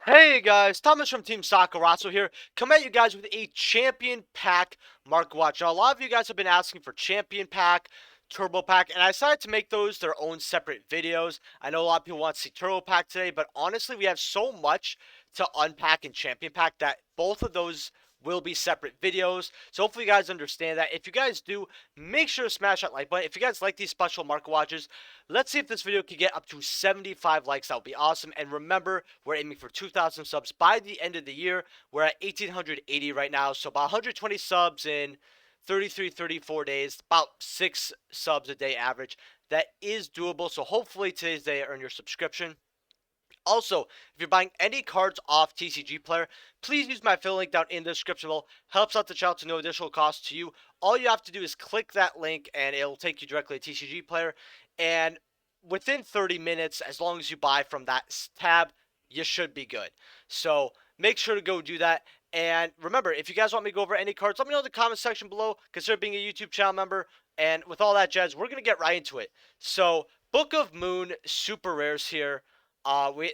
Hey guys, Thomas from Team Sakaratsu here, coming at you guys with a Champion Pack Market Watch. Now, a lot of you guys have been asking for Champion Pack, Turbo Pack, and I decided to make those their own separate videos. I know a lot of people want to see Turbo Pack today, but honestly, we have so much to unpack in Champion Pack that both of those will be separate videos. So hopefully you guys understand that. If you guys do, make sure to smash that like button. If you guys like these special market watches, let's see if this video can get up to 75 likes. That would be awesome. And remember, we're aiming for 2,000 subs by the end of the year. We're at 1,880 right now, so about 120 subs in 33, 34 days, about 6 subs a day average. That is doable, so hopefully today's day earn your subscription. Also, if you're buying any cards off TCG Player, please use my affiliate link down in the description below. Helps out the channel to no additional cost to you. All you have to do is click that link and it'll take you directly to TCG Player. And within 30 minutes, as long as you buy from that tab, you should be good. So make sure to go do that. And remember, if you guys want me to go over any cards, let me know in the comment section below. Consider being a YouTube channel member. And with all that, Jez, we're going to get right into it. So, Book of Moon super rares here.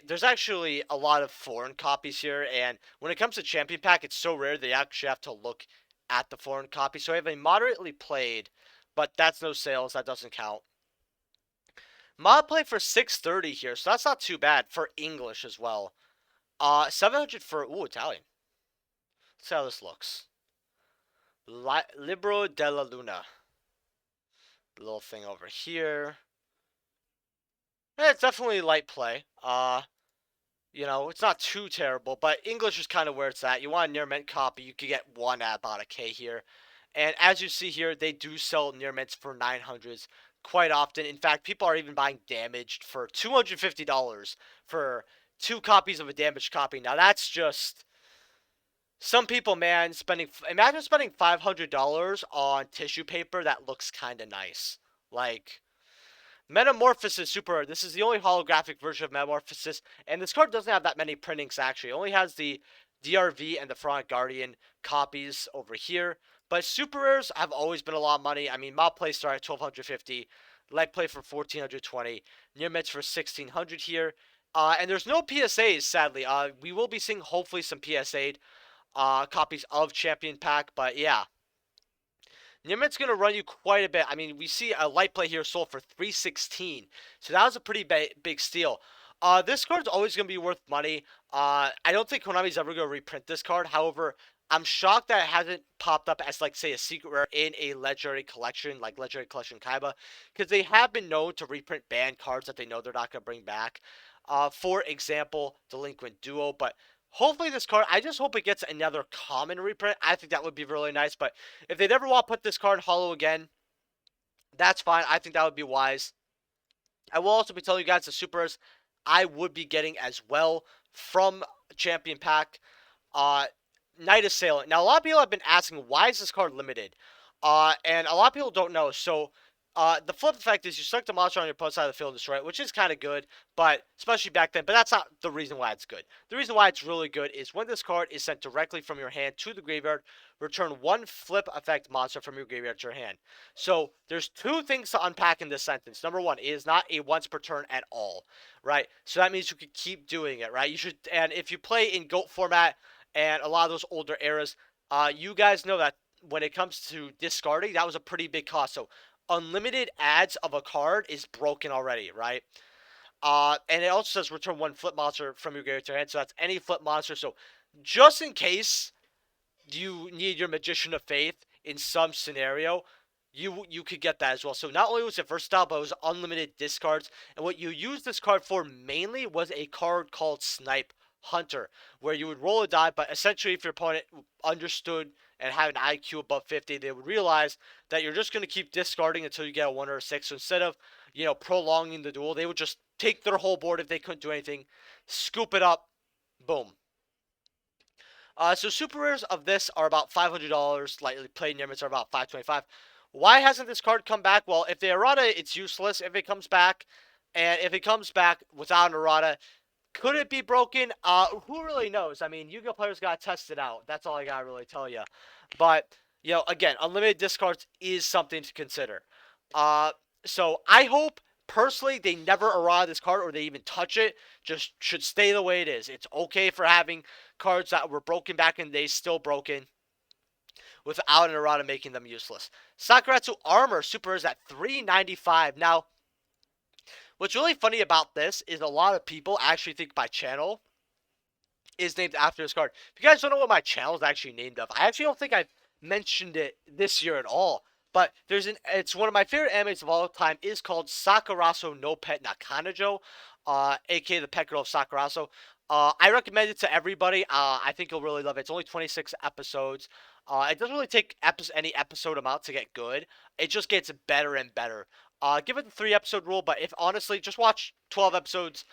There's actually a lot of foreign copies here, and when it comes to Champion Pack, it's so rare that you actually have to look at the foreign copy. So I have a moderately played, but that's no sales. That doesn't count. Mod play for 630 here, so that's not too bad for English as well. 700 for Italian. Let's see how this looks. Libro della Luna. Little thing over here. It's definitely light play. You know, it's not too terrible, but English is kind of where it's at. You want a near mint copy, you could get one at about $1K here. And as you see here, they do sell near mints for 900s quite often. In fact, people are even buying damaged for $250 for 2 copies of a damaged copy. Now that's just some people, man, imagine spending $500 on tissue paper that looks kind of nice. Like, Metamorphosis super rare. This is the only holographic version of Metamorphosis, and this card doesn't have that many printings actually. It only has the DRV and the Front Guardian copies over here. But super rares have always been a lot of money. I mean, mod play start at 1,250, leg play for 1,420, near mitts for 1,600 here. And there's no PSAs, sadly. We will be seeing hopefully some PSA copies of Champion Pack, but yeah. Nimit's going to run you quite a bit. I mean, we see a light play here sold for 316. So that was a pretty big steal. This card's always going to be worth money. I don't think Konami's ever going to reprint this card. However, I'm shocked that it hasn't popped up as, like, say, a secret rare in a Legendary Collection, like Legendary Collection Kaiba. Because they have been known to reprint banned cards that they know they're not going to bring back. For example, Delinquent Duo. But hopefully this card, I just hope it gets another common reprint. I think that would be really nice. But if they never want to put this card in holo again, that's fine. I think that would be wise. I will also be telling you guys the supers I would be getting as well from Champion Pack. Night Assailant. Now, a lot of people have been asking, why is this card limited? And a lot of people don't know. So, the flip effect is you select a monster on your opponent's side of the field and destroy it, which is kind of good, but especially back then. But that's not the reason why it's good. The reason why it's really good is when this card is sent directly from your hand to the graveyard, return one flip effect monster from your graveyard to your hand. So there's 2 things to unpack in this sentence. Number 1, it is not a once per turn at all, right? So that means you could keep doing it, right? You should, and if you play in GOAT format and a lot of those older eras, you guys know that when it comes to discarding, that was a pretty big cost. So unlimited ads of a card is broken already, right? And it also says return one flip monster from your graveyard to your hand, so that's any flip monster. So just in case you need your Magician of Faith in some scenario, you could get that as well. So not only was it versatile, but it was unlimited discards. And what you used this card for mainly was a card called Snipe Hunter, where you would roll a die, but essentially if your opponent understood and had an IQ above 50, they would realize that you're just going to keep discarding until you get a 1 or a 6. So instead of, you know, prolonging the duel, they would just take their whole board if they couldn't do anything, scoop it up, boom. So super rares of this are about $500. Lightly played near-mids are about $525. Why hasn't this card come back? Well, if they errata, it's useless. If it comes back, and if it comes back without an errata, could it be broken? Who really knows? I mean, Yugo players got to test it out. That's all I got to really tell you. But, you know, again, unlimited discards is something to consider. So I hope personally, they never errata this card or they even touch it. Just should stay the way it is. It's okay for having cards that were broken back in the day still broken without an errata making them useless. Sakuratsu Armor Super is at $3.95. Now, what's really funny about this is a lot of people actually think my channel is named after this card. If you guys don't know what my channel is actually named of, I actually don't think I've mentioned it this year at all. But it's one of my favorite animes of all time. Is called Sakuraso no Pet Nakanajo, aka the Pet Girl of Sakuraso. I recommend it to everybody. I think you'll really love it. It's only 26 episodes. It doesn't really take any episode amount to get good. It just gets better and better. Give it the 3-episode rule, but if honestly, just watch 12 episodes.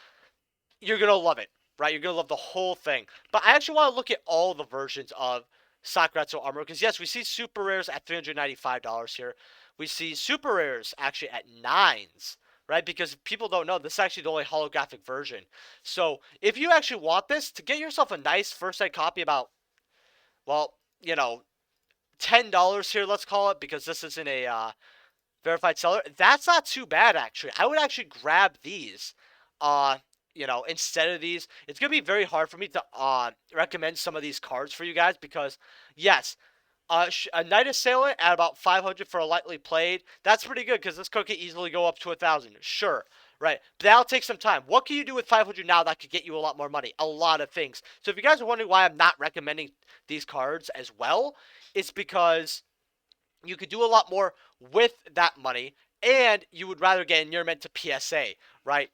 You're gonna love it, right? You're gonna love the whole thing. But I actually want to look at all the versions of Sakuratsu Armor because yes, we see super rares at $395 here. We see super rares actually at 9s, right? Because people don't know this is actually the only holographic version. So if you actually want this to get yourself a nice first ed copy, about well, $10 here, let's call it, because this isn't a verified seller. That's not too bad actually. I would actually grab these. Instead of these, it's gonna be very hard for me to recommend some of these cards for you guys because, yes, a Knight Assailant at about 500 for a lightly played. That's pretty good because this card can easily go up to 1,000. Sure, right, but that'll take some time. What can you do with 500 now that could get you a lot more money? A lot of things. So if you guys are wondering why I'm not recommending these cards as well, it's because you could do a lot more with that money, and you would rather get in your meant to PSA, right?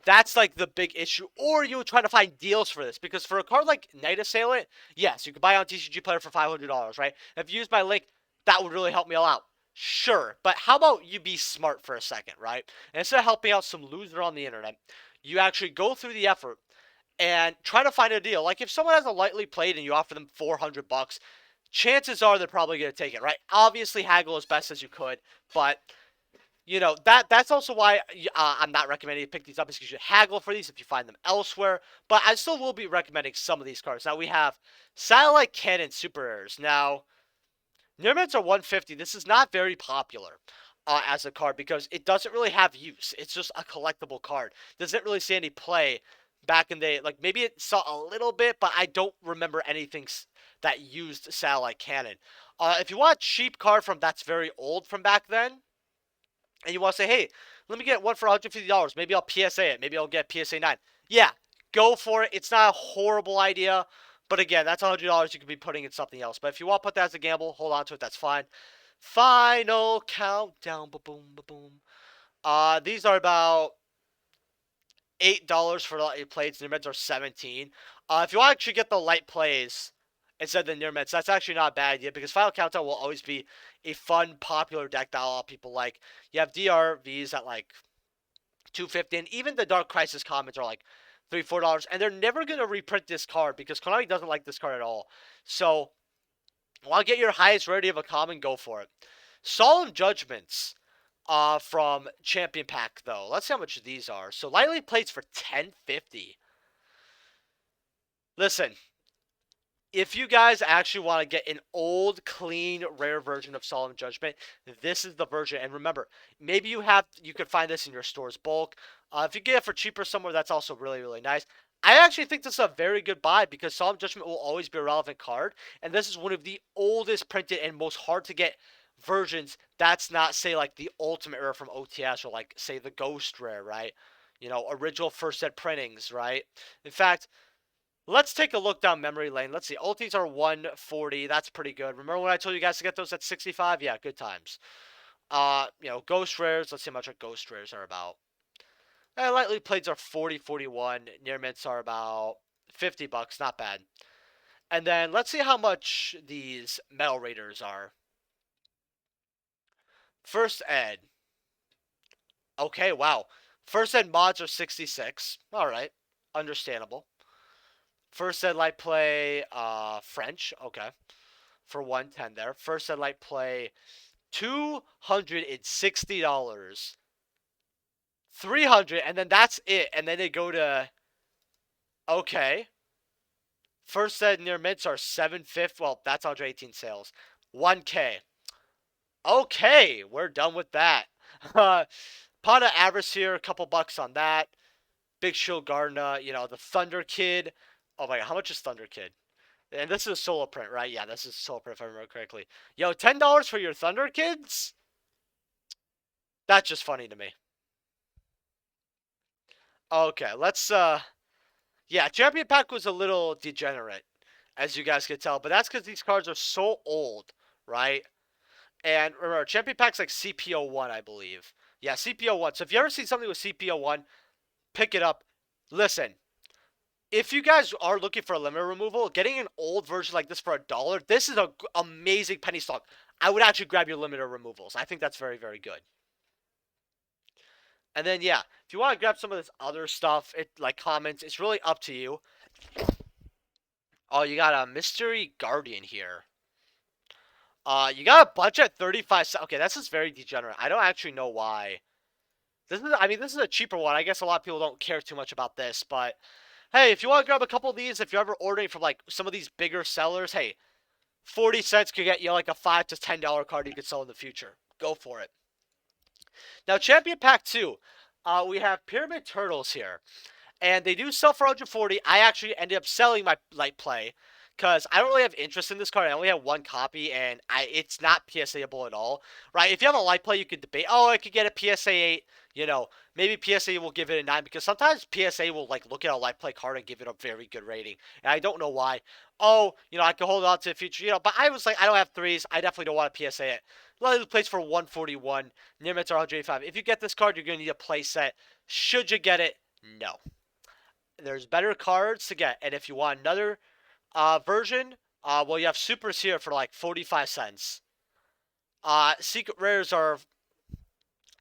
That's like the big issue. Or you would try to find deals for this. Because for a card like Knight Assailant, yes, you could buy on TCG Player for $500, right? If you use my link, that would really help me all out. Sure, but how about you be smart for a second, right? And instead of helping out some loser on the internet, you actually go through the effort and try to find a deal. Like if someone has a lightly played and you offer them $400, chances are they're probably going to take it, right? Obviously, haggle as best as you could, but that's also why I'm not recommending you pick these up, is because you haggle for these if you find them elsewhere. But I still will be recommending some of these cards. Now we have Satellite Cannon Super Rares. Now, Nearments are 150. This is not very popular as a card because it doesn't really have use. It's just a collectible card. Doesn't really see any play back in the day. Like maybe it saw a little bit, but I don't remember anything that used Satellite Cannon. If you want a cheap card that's very old from back then, and you want to say, hey, let me get one for $150. Maybe I'll PSA it. Maybe I'll get PSA 9. Yeah, go for it. It's not a horrible idea. But again, that's $100 you could be putting in something else. But if you want to put that as a gamble, hold on to it. That's fine. Final countdown. Ba-boom, ba-boom. These are about $8 for the light plays. Near mids are 17. If you want to actually get the light plays instead of the near mids, that's actually not a bad idea because Final Countdown will always be a fun, popular deck that a lot of people like. You have DRVs at like $250, and even the Dark Crisis comments are like $3, $4, and they're never going to reprint this card because Konami doesn't like this card at all. So, want to get your highest rarity of a common, go for it. Solemn Judgments from Champion Pack, though. Let's see how much these are. So, lightly plates for $10.50. Listen, if you guys actually want to get an old, clean, rare version of Solemn Judgment, this is the version. And remember, maybe you could find this in your store's bulk. If you get it for cheaper somewhere, that's also really, really nice. I actually think this is a very good buy because Solemn Judgment will always be a relevant card. And this is one of the oldest printed and most hard to get versions. That's not, say, like the Ultimate Rare from OTS or like, say, the Ghost Rare, right? Original first set printings, right? In fact, let's take a look down memory lane. Let's see. Ultis are 140. That's pretty good. Remember when I told you guys to get those at 65? Yeah, good times. Ghost rares. Let's see how much our ghost rares are about. Lightly plates are 40, 41. Near mints are about $50. Not bad. And then let's see how much these Metal Raiders are. First Ed. Okay, wow. First Ed mods are 66. All right. Understandable. First Ed Light play French. Okay. For 110 there. First Ed Light play $260. 300, and then that's it. And then they go to, okay. First Ed near mints are 750. Well, that's 118 sales. 1K. Okay, we're done with that. Pot of Avarice here, a couple bucks on that. Big Shield Gardener, you know, the Thunder Kid. Oh my god, how much is Thunder Kid? And this is a solo print, right? Yeah, this is a solo print if I remember correctly. Yo, $10 for your Thunder Kids? That's just funny to me. Okay, let's yeah, Champion Pack was a little degenerate, as you guys can tell, but that's because these cards are so old, right? And remember, Champion Pack's like CPO1, I believe. Yeah, CPO1. So if you ever see something with CPO1, pick it up. Listen, if you guys are looking for a limit removal, getting an old version like this for $1, this is a amazing penny stock. I would actually grab your limiter removals. I think that's very, very good. And then yeah, if you want to grab some of this other stuff, it like comments, it's really up to you. Oh, you got a Mystery Guardian here. You got a bunch at 35. Okay, that's just very degenerate. I don't actually know why. I mean, this is a cheaper one. I guess a lot of people don't care too much about this, but hey, if you want to grab a couple of these, if you're ever ordering from like some of these bigger sellers, hey, 40 cents could get you like a $5 to $10 card you could sell in the future. Go for it. Now, Champion Pack 2, we have Pyramid Turtles here. And they do sell for 140. I actually ended up selling my light play because I don't really have interest in this card. I only have one copy, and it's not PSAable at all, right? If you have a light play, you could debate, oh, I could get a PSA 8. You know, maybe PSA will give it a 9 because sometimes PSA will like look at a light play card and give it a very good rating. And I don't know why. Oh, you know, I could hold on to the future, you know, but I was like, I don't have threes. I definitely don't want to PSA it. A lot of the plays for 141. Near mids are 185. If you get this card, you're going to need a play set. Should you get it? No. There's better cards to get, and if you want another version, well, you have supers here for like 45 cents. Secret rares are,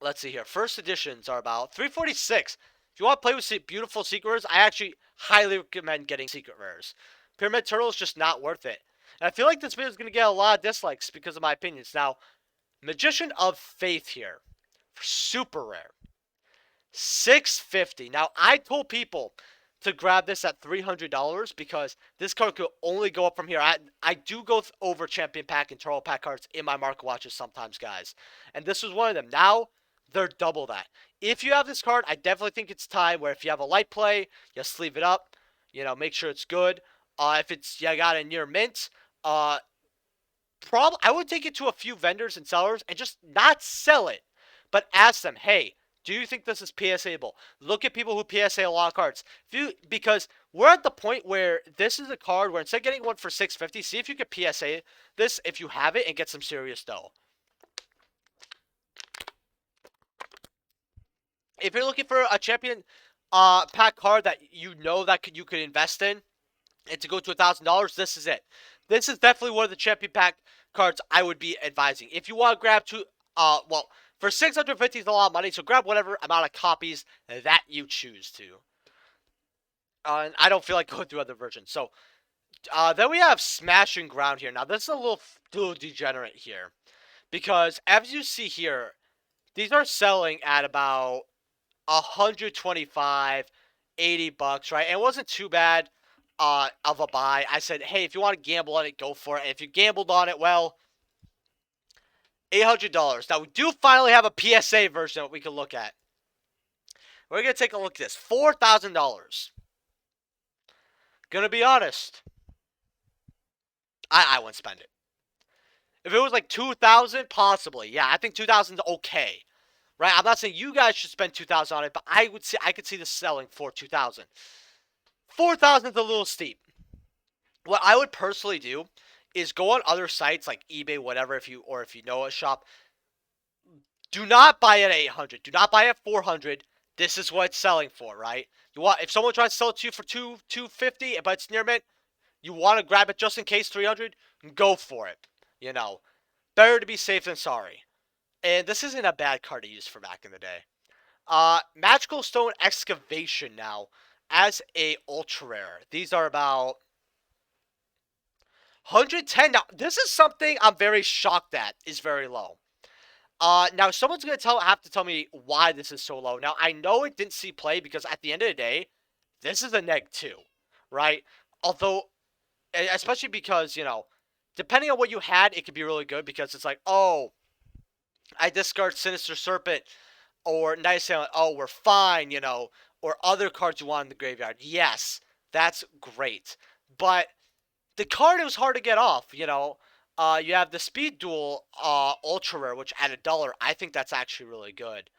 let's see here, first editions are about 346. If you want to play with beautiful secret rares, I actually highly recommend getting secret rares. Pyramid Turtle is just not worth it. And I feel like this video is going to get a lot of dislikes because of my opinions. Now, Magician of Faith here, super rare. 650. Now, I told people to grab this at $300 because this card could only go up from here. I do go over Champion Pack and Turtle Pack cards in my market watches sometimes, guys. And this was one of them. Now, they're double that. If you have this card, I definitely think it's time where if you have a light play, you sleeve it up. You know, make sure it's good. If it's you got a near mint, I would take it to a few vendors and sellers and just not sell it, but ask them, hey, do you think this is PSAable? Look at people who PSA a lot of cards. Because we're at the point where this is a card where instead of getting one for $650, see if you could PSA this if you have it and get some serious dough. If you're looking for a champion pack card that you know that you could invest in and to go to $1,000, this is it. This is definitely one of the champion pack cards I would be advising. If you want to grab two, well, for $650 is a lot of money, so grab whatever amount of copies that you choose to. And I don't feel like going through other versions. So, then we have Smashing Ground here. Now, this is a little degenerate here. Because, as you see here, these are selling at about 125, 80 bucks, right? And it wasn't too bad of a buy. I said, hey, if you want to gamble on it, go for it. And if you gambled on it, well, $800. Now, we do finally have a PSA version that we can look at. We're going to take a look at this. $4,000. Gonna be honest. I wouldn't spend it. If it was like 2,000, possibly. Yeah, I think 2,000 is okay. Right? I'm not saying you guys should spend 2,000 on it, but I could see this selling for 2,000. 4,000 is a little steep. What I would personally do is go on other sites like eBay, whatever, if you know a shop. Do not buy at 800. Do not buy at 400. This is what it's selling for, right? If someone tries to sell it to you for 250, but it's near mint, you want to grab it just in case 300, go for it. You know, better to be safe than sorry. And this isn't a bad card to use for back in the day. Magical Stone Excavation now as a ultra rare. These are about 110. Now, this is something I'm very shocked at is very low. Now someone's gonna have to tell me why this is so low. Now I know it didn't see play because at the end of the day, this is a -2, right? Although, especially because you know, depending on what you had, it could be really good because it's like, oh, I discard Sinister Serpent. or Night Assailant, oh, we're fine, or other cards you want in the graveyard. Yes, that's great. But the card was hard to get off. You have the Speed Duel Ultra Rare, which at $1, I think that's actually really good.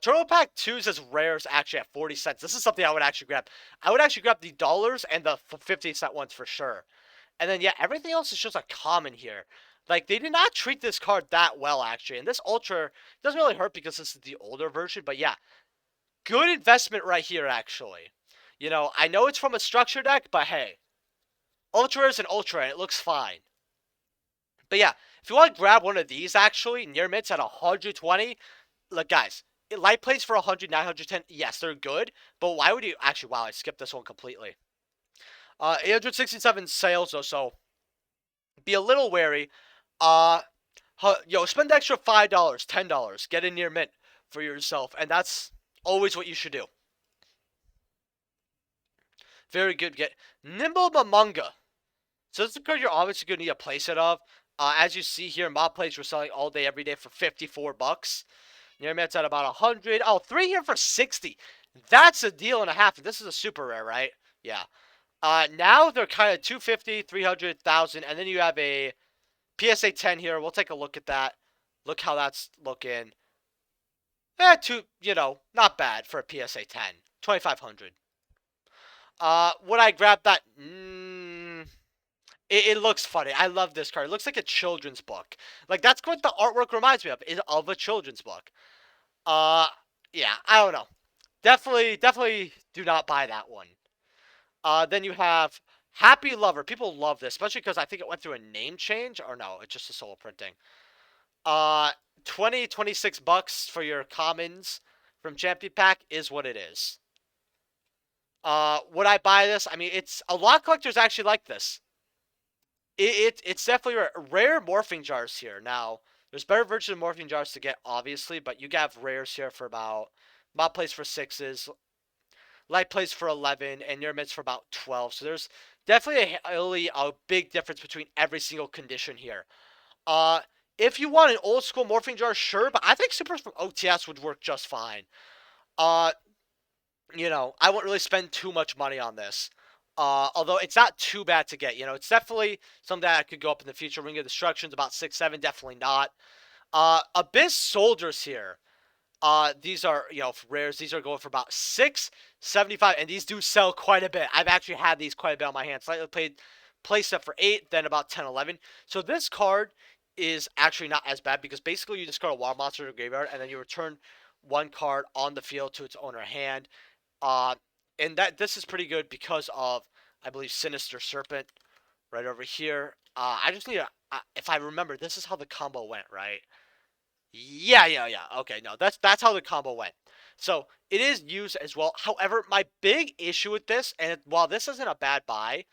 Turbo Pack 2's as rares actually at 40 cents. This is something I would actually grab. I would actually grab the dollars and the 50-cent ones for sure. And then, yeah, everything else is just a common here. Like, they did not treat this card that well, actually. And this Ultra doesn't really hurt because this is the older version. But, yeah, good investment right here, actually. I know it's from a structure deck, but hey, Ultra is an Ultra, and it looks fine. But, yeah, if you want to grab one of these, actually, near mints at 120, look, guys, light plays for 100, 910, yes, they're good. But why would you... Actually, wow, I skipped this one completely. 867 sales, though, so be a little wary. Spend extra $5, $10, get a near mint for yourself, and that's always what you should do. Very good. Get Nimble Mamunga. So this is a card you're obviously going to need a playset of. As you see here, mob plays we're selling all day, every day for $54. Near mint's at about 100. Oh, 3 here for 60. That's a deal and a half. This is a super rare, right? Yeah. Now they're kind of 250, 300, 1,000, and then you have a PSA 10 here. We'll take a look at that. Look how that's looking. Not bad for a PSA 10. 2,500. Would I grab that? It looks funny. I love this card. It looks like a children's book. Like, that's what the artwork reminds me of. Is of a children's book. Yeah, I don't know. Definitely do not buy that one. Then you have Happy Lover. People love this, especially because I think it went through a name change. Or no, it's just a solo printing. 26 bucks for your commons from Champion Pack is what it is. Would I buy this? I mean, it's a lot of collectors actually like this. It's definitely rare morphing jars here. Now, there's better versions of morphing jars to get, obviously, but you have rares here for about mob plays for 6s, light plays for 11, and near mids for about 12. So there's definitely a big difference between every single condition here. If you want an old school morphing jar, sure, but I think supers from OTS would work just fine. I wouldn't really spend too much money on this. Although it's not too bad to get. It's definitely something that could go up in the future. Ring of Destruction's about 6, 7, definitely not. Abyss Soldiers here. These are, rares. These are going for about 6.75, and these do sell quite a bit. I've actually had these quite a bit on my hands. Slightly played play stuff for 8, then about 10, 11. So this card is actually not as bad because basically you discard a wild monster to the graveyard, and then you return one card on the field to its owner hand. And this is pretty good because of, I believe, Sinister Serpent right over here. I just need if I remember, this is how the combo went, right? Yeah. Okay, no, that's how the combo went. So it is used as well. However, my big issue with this, and while this isn't a bad buy,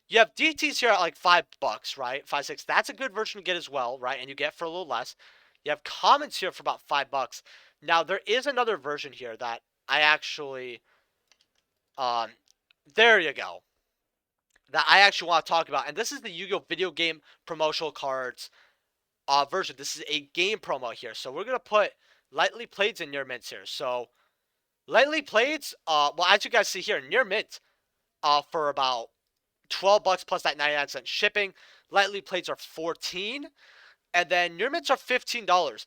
you have DTs here at like $5, right? 5, 6. That's a good version to get as well, right? And you get for a little less. You have commons here for about $5. Now there is another version here that I actually, there you go. That I actually want to talk about, and this is the Yugo video game promotional cards version. This is a game promo here, so we're gonna put lightly playeds in near mints here. So lightly playeds, well, as you guys see here, near mint, for about $12 plus that 99-cent shipping. Lightly playeds are 14, and then near mints are $15.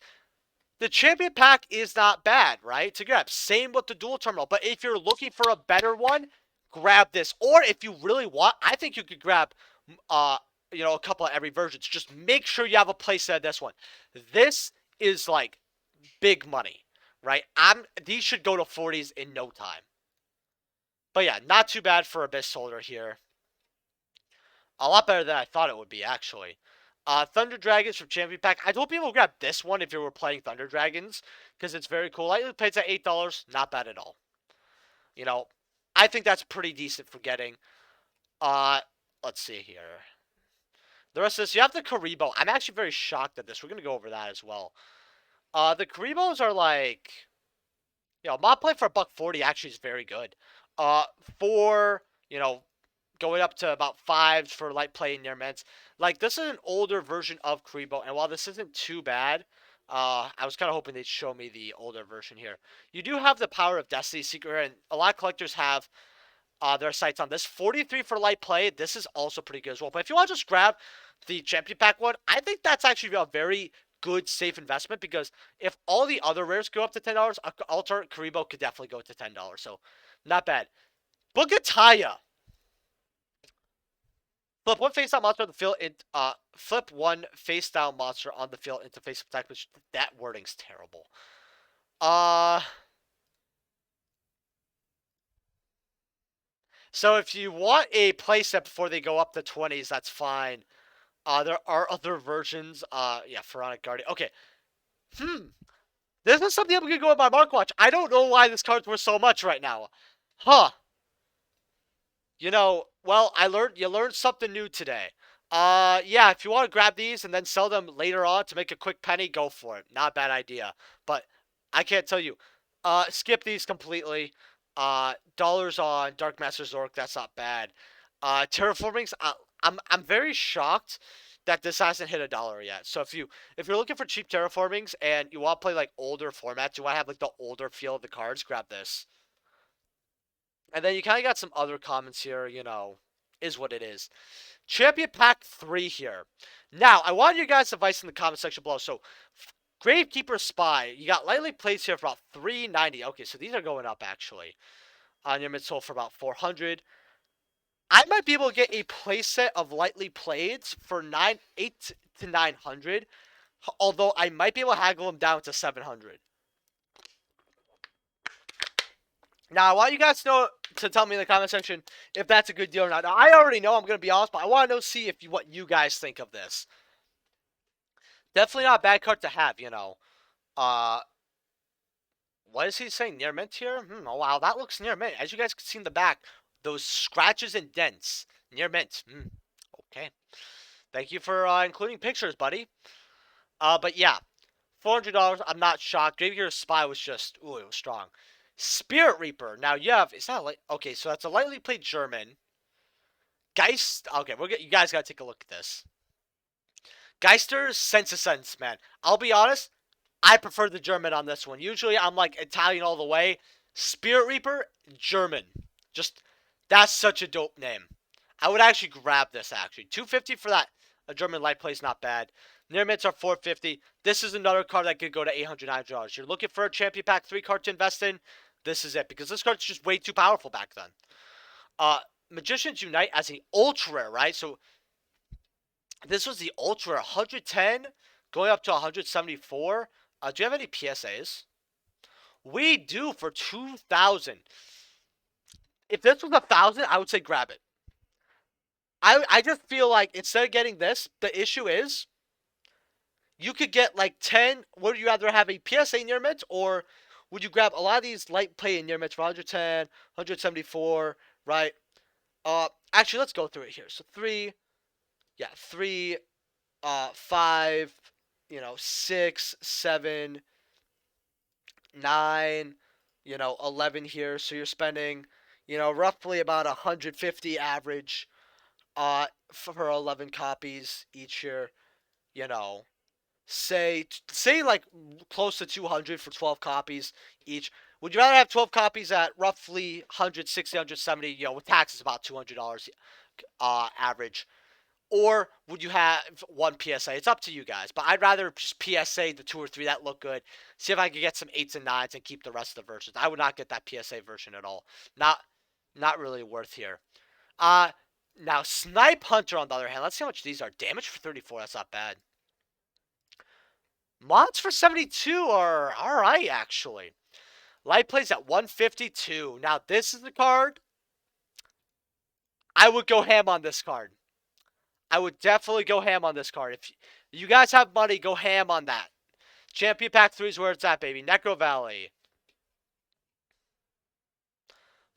The champion pack is not bad, right, to grab. Same with the dual terminal, but if you're looking for a better one, grab this. Or if you really want, I think you could grab, a couple of every version. Just make sure you have a playset of this one. This is like big money, right? These should go to 40s in no time. But yeah, not too bad for Abyss Soldier here. A lot better than I thought it would be, actually. Thunder Dragons from Champion Pack. I told people to grab this one if you were playing Thunder Dragons, because it's very cool. Lightly plays at $8. Not bad at all. I think that's pretty decent for getting. Let's see here. The rest of this, you have the Karibo. I'm actually very shocked at this. We're going to go over that as well. The Karibos are like, mod play for $1.40 actually is very good. For, going up to about 5 for light play near mints. Like, this is an older version of Karibo, and while this isn't too bad, I was kind of hoping they'd show me the older version here. You do have the Power of Destiny Secret, and a lot of collectors have their sights on this. 43 for light play. This is also pretty good as well. But if you want to just grab the Champion Pack one, I think that's actually a very good, safe investment because if all the other rares go up to $10, Altar Karibo could definitely go to $10. So, not bad. Bugataya. Flip one face down monster on the field. Flip one face down monster on the field into face attack. Which that wording's terrible. So if you want a playset before they go up to 20s, that's fine. There are other versions. Yeah, Pharaonic Guardian. Okay. This is something I'm gonna go with my Mark Watch. I don't know why this card's worth so much right now. Huh. You know, well, you learned something new today. Yeah, if you want to grab these and then sell them later on to make a quick penny, go for it. Not a bad idea. But I can't tell you. Skip these completely. Dollars on Dark Master's Orc, that's not bad. Terraformings, I'm very shocked that this hasn't hit $1 yet. So if you're looking for cheap terraformings and you want to play like older formats, you want to have like the older feel of the cards, grab this. And then you kind of got some other comments here, you know, is what it is. Champion Pack 3 here. Now, I want your guys' advice in the comment section below. So, Gravekeeper Spy, you got lightly placed here for about $3.90. Okay, so these are going up actually. On your midsole for about 400. I might be able to get a playset of lightly played for 8 to 900. Although I might be able to haggle them down to 700. Now, I want you guys to tell me in the comment section if that's a good deal or not. Now, I already know, I'm going to be honest, but I want to see what you guys think of this. Definitely not a bad card to have, you know. What is he saying? Near mint here? Oh, wow, that looks near mint. As you guys can see in the back, those scratches and dents. Near mint. Okay. Thank you for including pictures, buddy. But yeah, $400. I'm not shocked. Graveyard Spy was just, ooh, it was strong. Spirit Reaper. Now you have, it's not like, okay, so that's a lightly played German. Geist, okay, you guys gotta take a look at this. Geister's Sense of Sense, man. I'll be honest, I prefer the German on this one. Usually I'm like Italian all the way. Spirit Reaper, German. Just, that's such a dope name. I would actually grab this, actually. $250 for that. A German light play is not bad. Near mints are $450. This is another card that could go to $800, $900. You're looking for a Champion Pack 3 card to invest in? This is it. Because this card's just way too powerful back then. Magicians Unite as an ultra rare, right? So, this was the ultra rare. 110 going up to 174. Do you have any PSAs? We do for 2,000. If this was 1,000, I would say grab it. I just feel like instead of getting this, the issue is you could get like 10. Would you rather have a PSA near mint or would you grab a lot of these light play near mints for 110, 174, right? Actually, let's go through it here. So 3, 5, 6, 7, 9, 11 here. So you're spending, roughly about 150 average for 11 copies each year. Say like close to 200 for 12 copies each. Would you rather have 12 copies at roughly 160, 170, with taxes about $200 average? Or would you have one PSA? It's up to you guys. But I'd rather just PSA the 2 or 3 that look good. See if I can get some 8s and 9s and keep the rest of the versions. I would not get that PSA version at all. Not really worth here. Now Snipe Hunter on the other hand. Let's see how much these are. Damage for 34. That's not bad. Mods for 72 are alright, actually. Light plays at 152. Now, this is the card. I would go ham on this card. I would definitely go ham on this card. If you guys have money, go ham on that. Champion Pack 3 is where it's at, baby. Necro Valley.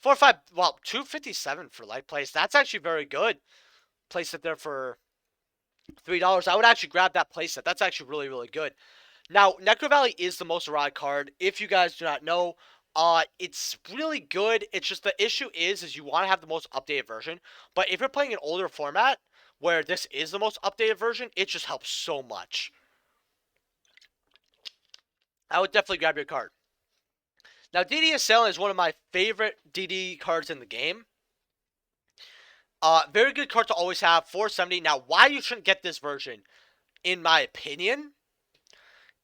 4-5, well, 257 for light plays. That's actually very good. Place it there for $3. I would actually grab that playset. That's actually really, really good. Now, Necro Valley is the most erotic card. If you guys do not know, it's really good. It's just the issue is you want to have the most updated version. But if you're playing an older format where this is the most updated version, it just helps so much. I would definitely grab your card. Now, DD Assailant is one of my favorite DD cards in the game. Very good card to always have, 470. Now, why you shouldn't get this version, in my opinion,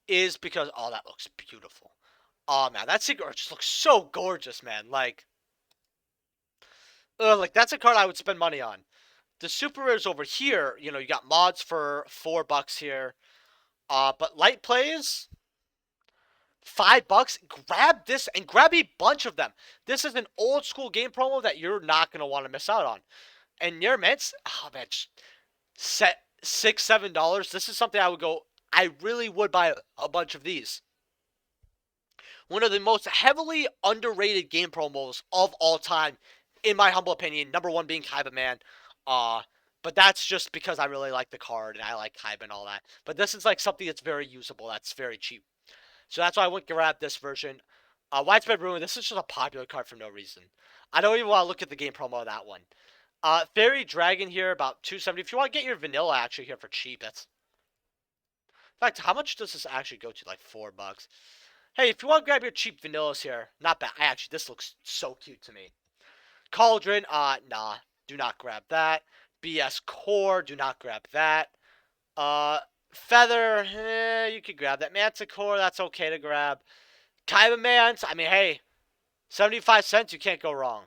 is because, oh, that looks beautiful. Oh, man, that Secret Art just looks so gorgeous, man. Like that's a card I would spend money on. The super rares over here, you got mods for $4 here. But light plays, $5. Grab this and grab a bunch of them. This is an old school game promo that you're not gonna want to miss out on. And near mints, oh man, set $6-7. This is something I would go. I really would buy a bunch of these. One of the most heavily underrated game promos of all time, in my humble opinion. Number one being Kaiba Man. But that's just because I really like the card and I like Kaiba and all that. But this is like something that's very usable. That's very cheap. So that's why I went grab this version. Widespread Ruin, this is just a popular card for no reason. I don't even want to look at the game promo of that one. Fairy Dragon here, about $270. If you want to get your vanilla actually here for cheap, that's... In fact, how much does this actually go to? Like $4. Hey, if you want to grab your cheap vanillas here, not bad. Actually, this looks so cute to me. Cauldron, nah. Do not grab that. BS Core, do not grab that. Feather, you could grab that. Manticore, that's okay to grab. Kaiba Mans, I mean, hey, 75 cents, you can't go wrong.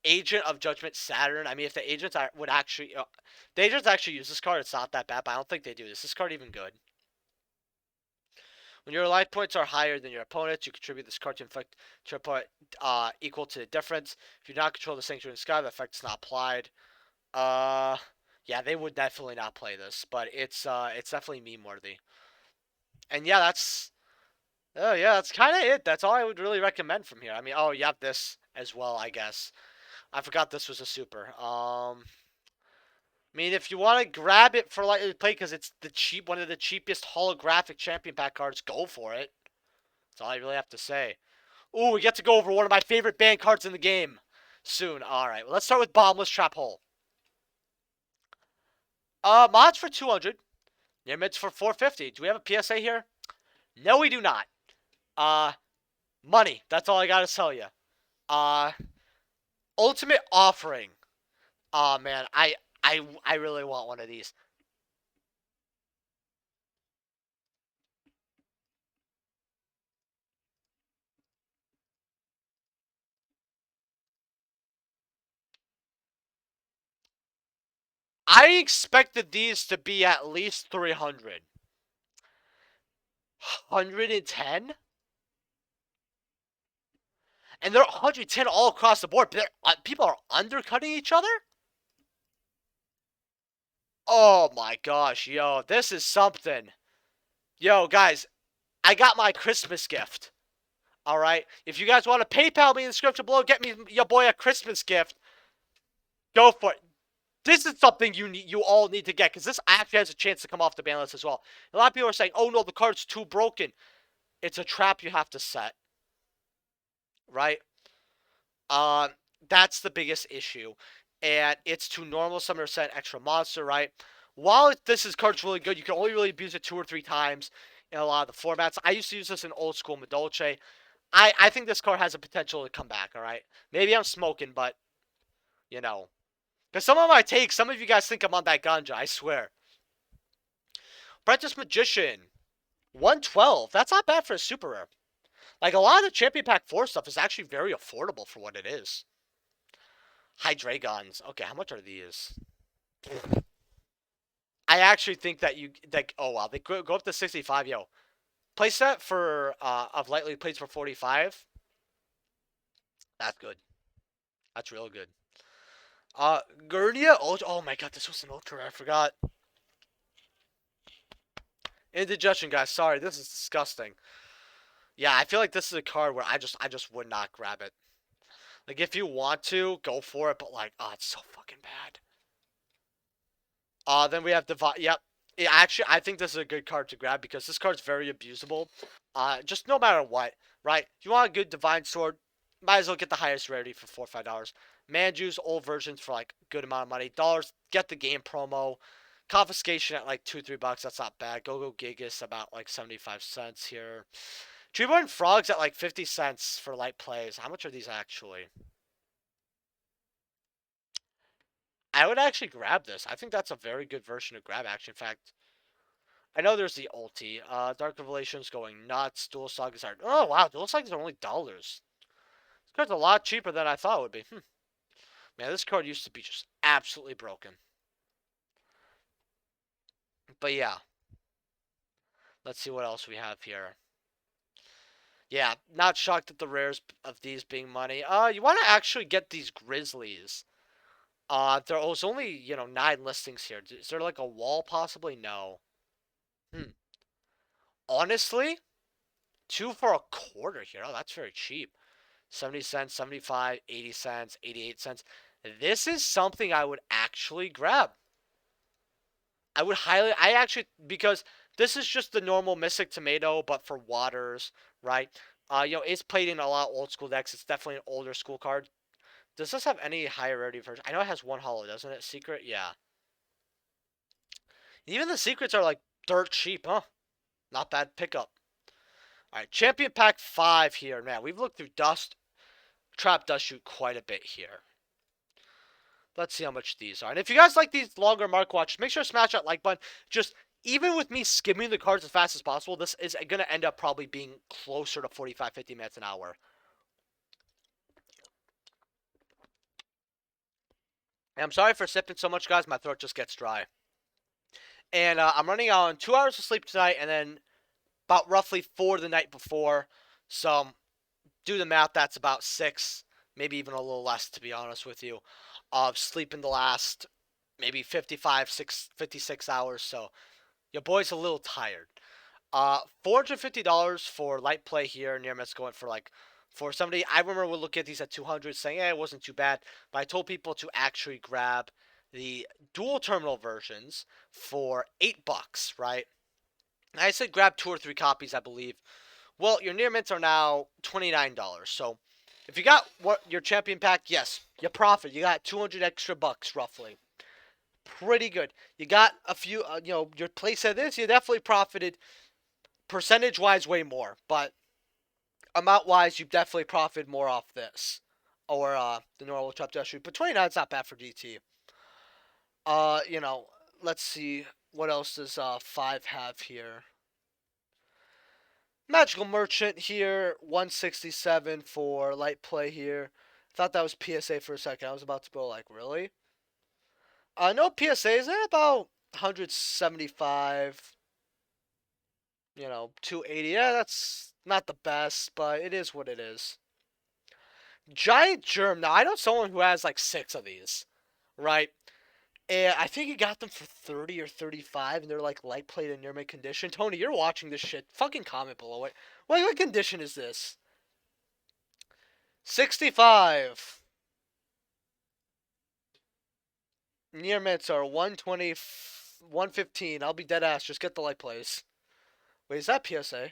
Agent of Judgment Saturn, I mean, if the agents would actually, the agents actually use this card, it's not that bad, but I don't think they do. Is this card even good? When your life points are higher than your opponent's, you contribute this card to inflict to opponent equal to the difference. If you do not control the Sanctuary in the Sky, the effect is not applied. Yeah, they would definitely not play this, but it's definitely meme worthy. And yeah, that's kind of it. That's all I would really recommend from here. I mean, oh, you have this as well, I guess. I forgot this was a super. I mean, if you want to grab it for lightly play because it's one of the cheapest holographic champion pack cards, go for it. That's all I really have to say. Ooh, we get to go over one of my favorite banned cards in the game soon. All right, well, let's start with Bottomless Trap Hole. Mods for 200. Limits for 450. Do we have a PSA here? No, we do not. Money. That's all I gotta tell you. Ultimate Offering. Oh man, I really want one of these. I expected these to be at least 300. 110? And they're 110 all across the board. People are undercutting each other? Oh my gosh, yo, this is something. Yo, guys, I got my Christmas gift. All right? If you guys want to PayPal me in the description below, get me your boy a Christmas gift. Go for it. This is something you all need to get because this actually has a chance to come off the ban list as well. A lot of people are saying, "Oh no, the card's too broken." It's a trap you have to set, right? Uh, that's the biggest issue, and it's to normal summon or set extra monster, right? While this card's really good, you can only really abuse it 2 or 3 times in a lot of the formats. I used to use this in old school Madolche. I think this card has a potential to come back. All right, maybe I'm smoking, but you know. Because some of my takes, some of you guys think I'm on that ganja, I swear. Apprentice Magician. 112. That's not bad for a super rare. Like, a lot of the Champion Pack 4 stuff is actually very affordable for what it is. Hydreigons. Okay, how much are these? I actually think that oh wow, they go up to 65, yo. Playset for, of lightly plates for 45. That's good. That's real good. Gurnia. Oh my god, this was an ultra rare, I forgot. Indigestion, guys. Sorry, this is disgusting. Yeah, I feel like this is a card where I just would not grab it. Like, if you want to, go for it, but like, oh, it's so fucking bad. Then we have Divine. Yep. Yeah, actually, I think this is a good card to grab because this card's very abusable. Just no matter what, right? If you want a good Divine Sword, might as well get the highest rarity for $4 or $5. Manju's old versions for like good amount of money. Dollars. Get the game promo. Confiscation at like $2-3. That's not bad. Go Gigas about like 75 cents here. Treeborn Frogs at like 50 cents for light plays. How much are these actually? I would actually grab this. I think that's a very good version to grab, actually. In fact, I know there's the ulti. Dark Revelations going nuts. Dual Sagas are... Oh, wow. Dual Sagas are only dollars. This card's a lot cheaper than I thought it would be. Man, this card used to be just absolutely broken. But yeah. Let's see what else we have here. Yeah, not shocked at the rares of these being money. You want to actually get these Grizzlies. There was only, 9 listings here. Is there like a wall possibly? No. Honestly, 2 for a quarter here. Oh, that's very cheap. 70 cents, 75, 80 cents, 88 cents. This is something I would actually grab. I actually, because this is just the normal Mystic Tomato, but for waters, right? It's played in a lot of old school decks. It's definitely an older school card. Does this have any higher rarity version? I know it has one holo, doesn't it? Secret? Yeah. Even the secrets are like dirt cheap, huh? Not bad pickup. Alright, Champion Pack 5 here. Man, we've looked through Trap Dust Shoot quite a bit here. Let's see how much these are. And if you guys like these longer Mark Watches, make sure to smash that like button. Just, even with me skimming the cards as fast as possible, this is going to end up probably being closer to 45, 50 minutes an hour. And I'm sorry for sipping so much, guys. My throat just gets dry. And I'm running on 2 hours of sleep tonight, and then about roughly 4 the night before. So, do the math, that's about 6, maybe even a little less, to be honest with you, of sleep in the last maybe 56 hours. So, your boy's a little tired. $450 for light play here. Near miss going for like 470. I remember we look at these at 200, saying, it wasn't too bad. But I told people to actually grab the dual terminal versions for $8, right? And I said grab 2 or 3 copies, I believe. Well, your near mints are now $29. So if you got what your champion pack, yes, you profit. You got 200 extra bucks roughly. Pretty good. You got a few, your playset is, you definitely profited percentage-wise way more, but amount-wise, you definitely profited more off this. Or the normal Trap Dust Shoot. But 29 is not bad for GT. Let's see. What else does 5 have here? Magical Merchant here, 167 for light play here. Thought that was PSA for a second. I was about to go like, really? No PSAs, about 175. 280. Yeah, that's not the best, but it is what it is. Giant Germ. Now, I know someone who has like 6 of these, right? And I think he got them for 30 or 35, and they're like light plate in near mint condition. Tony, you're watching this shit. Fucking comment below it. What condition is this? 65. Near mints are 120, 115. I'll be dead ass. Just get the light plays. Wait, is that PSA?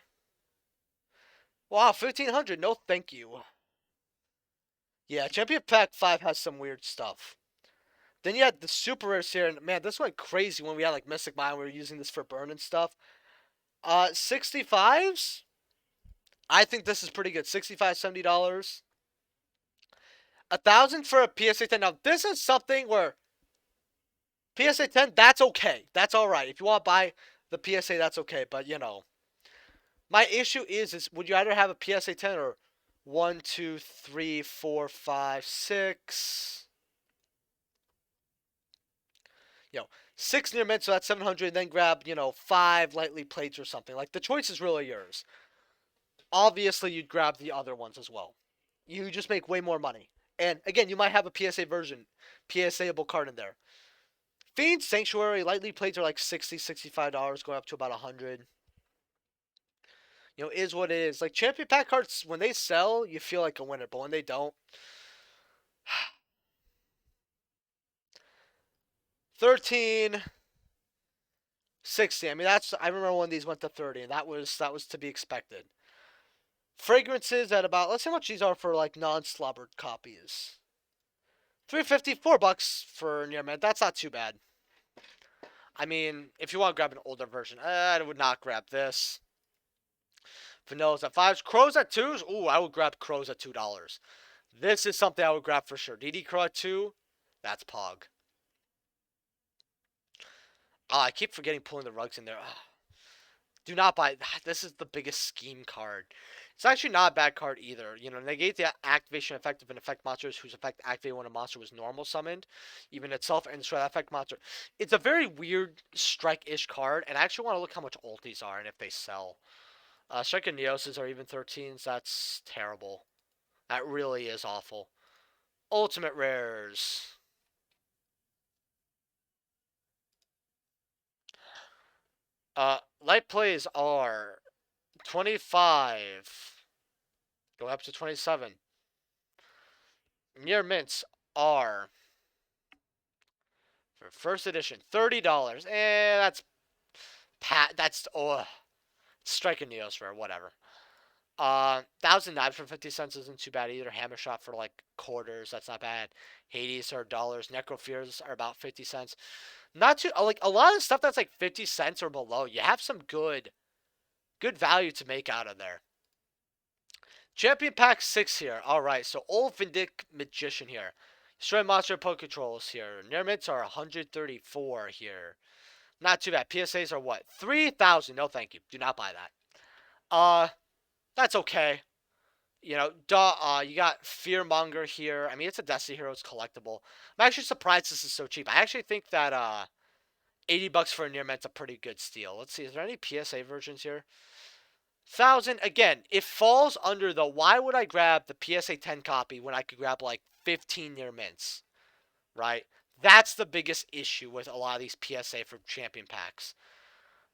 Wow, 1500. No, thank you. Yeah, Champion Pack 5 has some weird stuff. Then you had the super rares here, and man, this went crazy when we had like Mystic Mine. We were using this for burn and stuff. 65s. I think this is pretty good. $65, $70. 1,000 for a PSA 10. Now this is something where PSA 10, that's okay. That's all right. If you want to buy the PSA, that's okay. But my issue is would you rather have a PSA 10 or 1, 2, 3, 4, 5, 6? 6 near mint, so that's 700, and then grab, 5 lightly plates or something. Like, the choice is really yours. Obviously, you'd grab the other ones as well. You just make way more money. And, again, you might have a PSA version, PSA-able card in there. Fiend Sanctuary, lightly plates are like $60, $65, going up to about 100. Is what it is. Like, Champion Pack cards, when they sell, you feel like a winner, but when they don't... 13... 60. I mean, I remember when these went to 30, and that was to be expected. Fragrances at about, let's see how much these are for like non-slobbered copies. $3.50, $4 for near mint. That's not too bad. I mean, if you want to grab an older version, I would not grab this. Vanillas at 5s. Crows at 2s? Ooh, I would grab Crows at $2. This is something I would grab for sure. DD Crow at 2? That's Pog. Oh, I keep forgetting pulling the rugs in there. Oh, do not buy. This is the biggest scheme card. It's actually not a bad card either. You know, negate the activation effect of an effect monster whose effect activated when a monster was normal summoned, even itself, and destroy that effect monster. It's a very weird strike-ish card, and I actually want to look how much ultis are and if they sell. Strike and Neoses are even 13s. That's terrible. That really is awful. Ultimate rares. Light plays are 25. Go up to 27. Near mints are for first edition $30. That's That's strike and Neos rare, whatever. 1,000 knives for 50 cents isn't too bad either. Hammer shot for like quarters, that's not bad. Hades are dollars. Necrofears are about 50 cents. Not too like a lot of stuff that's like 50 cents or below. You have some good value to make out of there. Champion Pack 6 here. Alright, so Old Vindic Magician here. Destroy Monster Poke Controls here. Near mints are 134 here. Not too bad. PSAs are what? 3,000. No, thank you. Do not buy that. That's okay. You know, you got Fearmonger here. I mean, it's a Destiny Hero. It's collectible. I'm actually surprised this is so cheap. I actually think that $80 for a near ment's a pretty good steal. Let's see. Is there any PSA versions here? 1,000. Again, it falls under the why would I grab the PSA 10 copy when I could grab like 15 near mints, right? That's the biggest issue with a lot of these PSA for champion packs.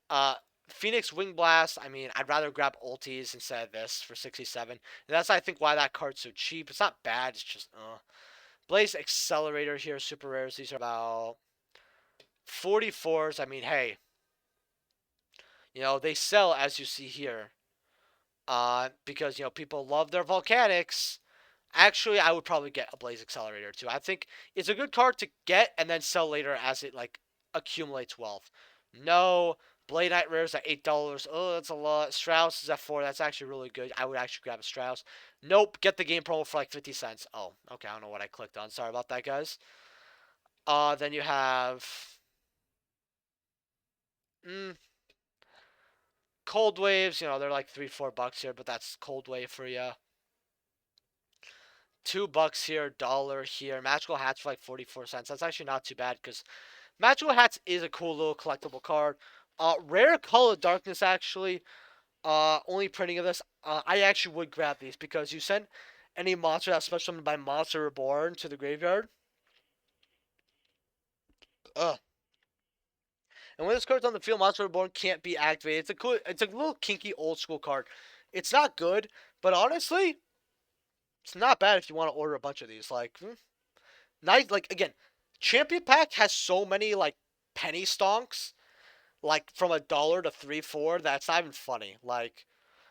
Uh, Phoenix Wing Blast, I mean, I'd rather grab ultis instead of this for 67. And that's, I think, why that card's so cheap. It's not bad, it's just, Blaze Accelerator here, super rares. These are about 44s. I mean, hey, you know, they sell, as you see here, because, you know, people love their volcanics. Actually, I would probably get a Blaze Accelerator, too. I think it's a good card to get and then sell later as it, like, accumulates wealth. No, Blade Knight rares at $8. Oh, that's a lot. Strauss is at 4. That's actually really good. I would actually grab a Strauss. Nope, get the game promo for like 50 cents. Oh, okay, I don't know what I clicked on. Sorry about that, guys. Then you have mm, Cold Waves. You know, they're like $3-4 here, but that's Cold Wave for you. $2 here, dollar here. Magical Hats for like 44 cents. That's actually not too bad because Magical Hats is a cool little collectible card. Rare Call of Darkness actually. Only printing of this. I actually would grab these because you send any monster that's special summoned by Monster Reborn to the graveyard. Ugh. And when this card's on the field, Monster Reborn can't be activated. It's a little kinky old school card. It's not good, but honestly, it's not bad if you want to order a bunch of these. Like, nice. Like again, Champion Pack has so many like penny stonks, like from $1 to 3-4. That's not even funny. Like,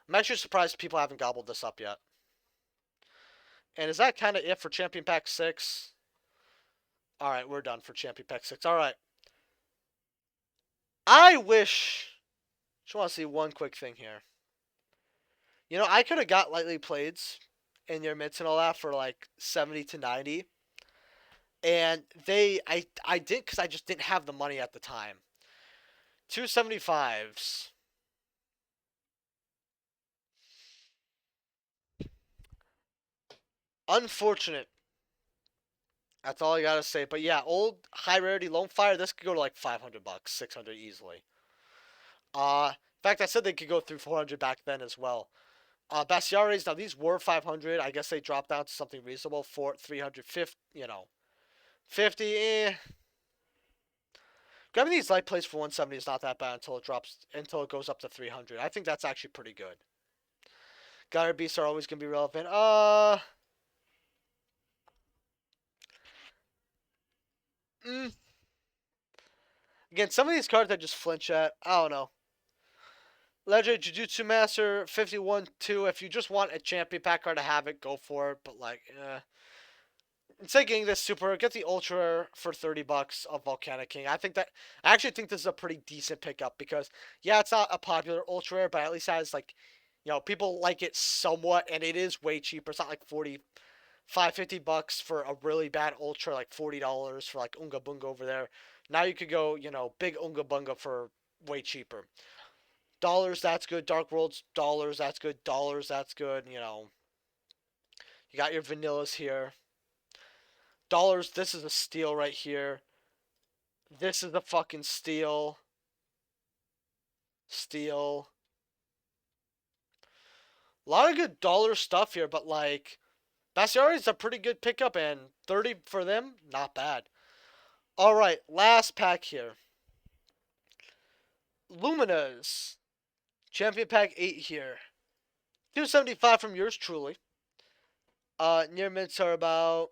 I'm actually surprised people haven't gobbled this up yet. And is that kind of it for Champion Pack 6? Alright, we're done for Champion Pack 6. Alright. I wish... Just want to see one quick thing here. You know, I could have got Lightly Playeds in your mitts and all that for like 70 to 90. And I didn't because I just didn't have the money at the time. 275s. Unfortunate. That's all I gotta say. But yeah, old high rarity Lone Fire, this could go to like $500, 600 easily. In fact, I said they could go through 400 back then as well. Bestiaries, now these were 500. I guess they dropped down to something reasonable for 350. You know, 50. Grabbing these light plays for 170 is not that bad until it goes up to 300. I think that's actually pretty good. Gyre beasts are always gonna be relevant. Mm, Again, some of these cards I just flinch at. I don't know. Legend Jujutsu Master 51-2. If you just want a champion pack card to have it, go for it. But like, instead of getting this super, get the ultra for $30 of Volcanic King. I actually think this is a pretty decent pickup because yeah, it's not a popular ultra rare, but at least has like, people like it somewhat, and it is way cheaper. It's not like 50 bucks for a really bad ultra, like $40 for like Unga Bunga over there. Now you could go, big Unga Bunga for way cheaper. Dollars, that's good. Dark Worlds, dollars, that's good. Dollars, that's good. You got your vanillas here. Dollars, this is a steal right here. This is a fucking steal. Steal. A lot of good dollar stuff here, but like, Bastiari's a pretty good pickup, and 30 for them, not bad. Alright, last pack here. Lumina's. Champion pack 8 here. 275 from yours truly. Near mids are about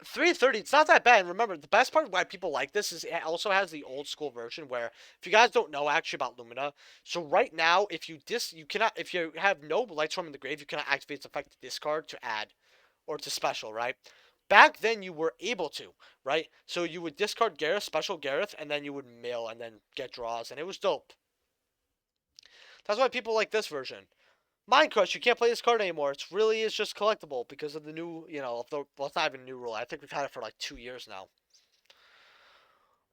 330. It's not that bad. And remember, the best part why people like this is it also has the old school version where, if you guys don't know actually about Lumina, so right now if you have no Light Storm in the grave, you cannot activate its effect to discard to add or to special, right? Back then you were able to, right? So you would discard Gareth, special Gareth, and then you would mill and then get draws, and it was dope. That's why people like this version. Mind Crush, you can't play this card anymore. It really is just collectible because of the new, well, it's not even a new rule. I think we've had it for like 2 years now.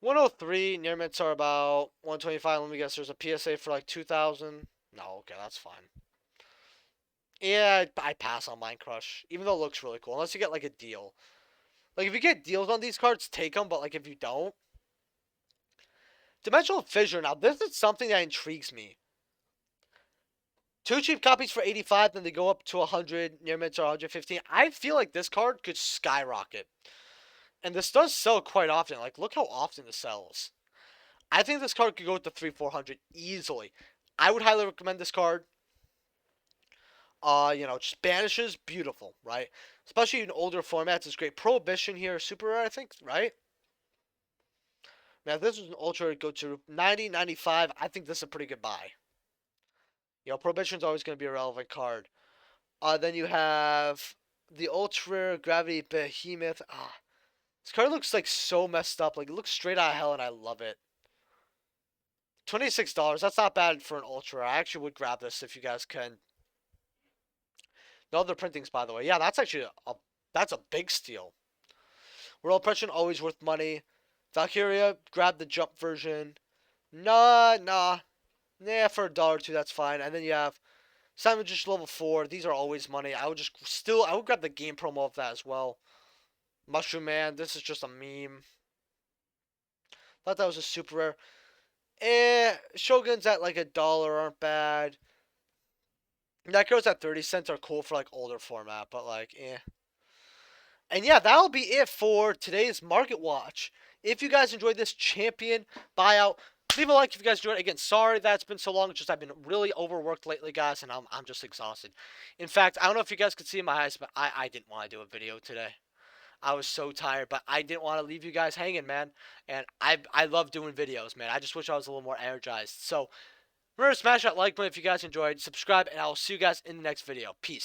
103, near mints are about 125. Let me guess, there's a PSA for like 2,000. No, okay, that's fine. Yeah, I pass on Mind Crush, even though it looks really cool, unless you get like a deal. Like, if you get deals on these cards, take them, but like if you don't. Dimensional Fissure, now this is something that intrigues me. 2 cheap copies for 85, then they go up to 100, near mids are 115. I feel like this card could skyrocket. And this does sell quite often. Like, look how often this sells. I think this card could go to 300-400 easily. I would highly recommend this card. Just banishes, beautiful, right? Especially in older formats, it's great. Prohibition here, super rare, I think, right? Now, if this was an ultra, it'd go to 90, 95. I think this is a pretty good buy. Prohibition's always going to be a relevant card. Then you have the Ultra Gravity Behemoth. This card looks like so messed up. Like, it looks straight out of hell, and I love it. $26. That's not bad for an Ultra. I actually would grab this if you guys can. No other printings, by the way. Yeah, that's actually that's a big steal. World Oppression, always worth money. Valkyria, grab the jump version. Nah. Nah, for $1 or $2, that's fine. And then you have Sandwich level 4. These are always money. I would grab the game promo of that as well. Mushroom Man, this is just a meme. Thought that was a super rare. Shoguns at like $1 aren't bad. Necros at 30 cents are cool for like older format, but like, And yeah, that'll be it for today's Market Watch. If you guys enjoyed this champion buyout, leave a like if you guys enjoyed it. Again, sorry that's been so long. It's just I've been really overworked lately, guys, and I'm just exhausted. In fact, I don't know if you guys could see in my eyes, but I didn't want to do a video today. I was so tired, but I didn't want to leave you guys hanging, man. And I love doing videos, man. I just wish I was a little more energized. So remember to smash that like button if you guys enjoyed. Subscribe, and I will see you guys in the next video. Peace.